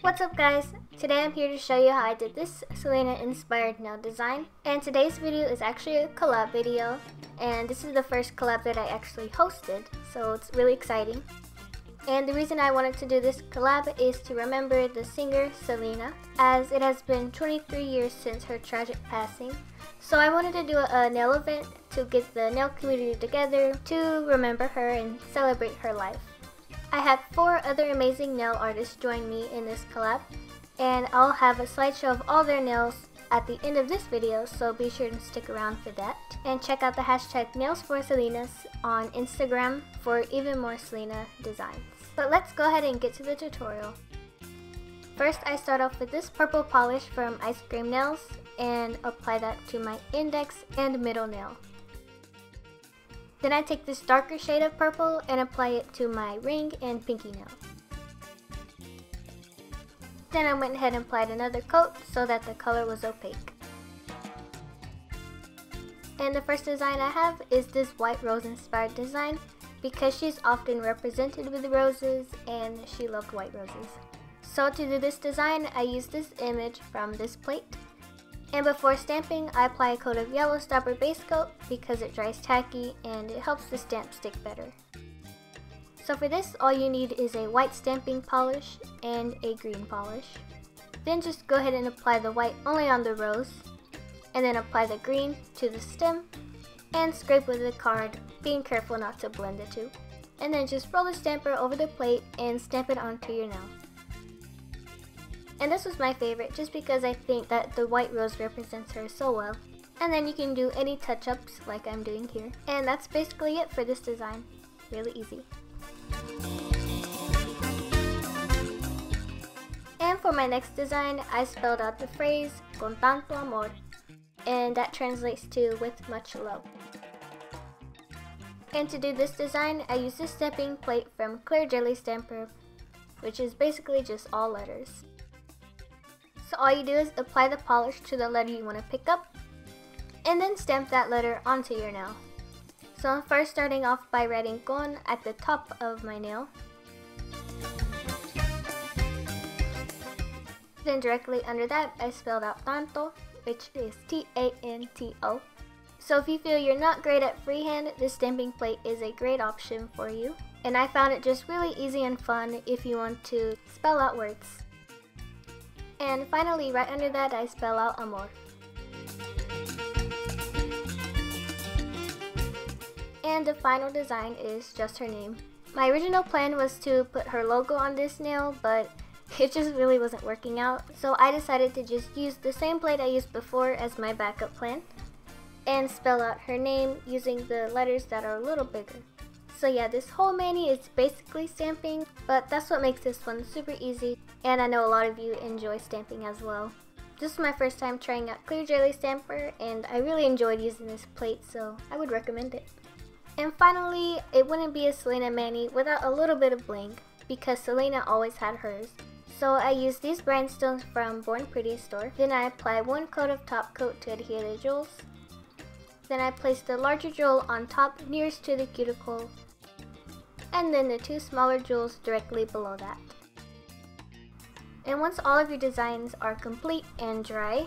What's up guys? Today I'm here to show you how I did this Selena inspired nail design. And today's video is actually a collab video. And this is the first collab that I actually hosted, so it's really exciting. And the reason I wanted to do this collab is to remember the singer Selena, as it has been 23 years since her tragic passing. So I wanted to do a nail event to get the nail community together to remember her and celebrate her life. I had 4 other amazing nail artists join me in this collab, and I'll have a slideshow of all their nails at the end of this video, so be sure to stick around for that. And check out the hashtag nailsforselenas on Instagram for even more Selena designs. But let's go ahead and get to the tutorial. First, I start off with this purple polish from Ice Cream Nails and apply that to my index and middle nail. Then I take this darker shade of purple and apply it to my ring and pinky nail. Then I went ahead and applied another coat so that the color was opaque. And the first design I have is this white rose inspired design because she's often represented with roses and she loved white roses. So to do this design, I use this image from this plate. And before stamping, I apply a coat of yellow stopper base coat because it dries tacky and it helps the stamp stick better. So for this, all you need is a white stamping polish and a green polish. Then just go ahead and apply the white only on the rose, and then apply the green to the stem, and scrape with the card, being careful not to blend the two. And then just roll the stamper over the plate and stamp it onto your nail. And this was my favorite just because I think that the white rose represents her so well. And then you can do any touch-ups like I'm doing here. And that's basically it for this design. Really easy. And for my next design, I spelled out the phrase con tanto amor, and that translates to with much love. And to do this design, I use this stamping plate from Clear Jelly Stamper, which is basically just all letters. So all you do is apply the polish to the letter you want to pick up, and then stamp that letter onto your nail. So I'm first starting off by writing con at the top of my nail. Then directly under that, I spelled out tanto, which is T-A-N-T-O. So if you feel you're not great at freehand, this stamping plate is a great option for you. And I found it just really easy and fun if you want to spell out words. And finally, right under that, I spell out amor. And the final design is just her name. My original plan was to put her logo on this nail, but it just really wasn't working out. So I decided to just use the same plate I used before as my backup plan and spell out her name using the letters that are a little bigger. So yeah, this whole mani is basically stamping, but that's what makes this one super easy, and I know a lot of you enjoy stamping as well. This is my first time trying out Clear Jelly Stamper, and I really enjoyed using this plate, so I would recommend it. And finally, it wouldn't be a Selena mani without a little bit of bling, because Selena always had hers. So I used these rhinestones from Born Pretty store. Then I apply 1 coat of top coat to adhere the jewels. Then I place the larger jewel on top nearest to the cuticle, and then the 2 smaller jewels directly below that. And once all of your designs are complete and dry,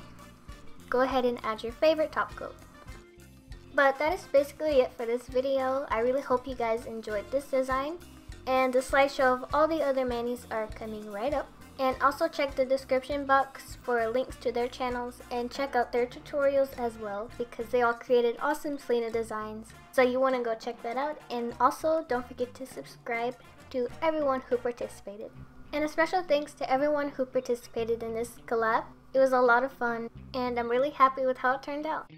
go ahead and add your favorite top coat. But that is basically it for this video. I really hope you guys enjoyed this design, and the slideshow of all the other manis are coming right up. And also check the description box for links to their channels, and check out their tutorials as well because they all created awesome Selena designs. So you want to go check that out, and also don't forget to subscribe to everyone who participated. And a special thanks to everyone who participated in this collab. It was a lot of fun and I'm really happy with how it turned out.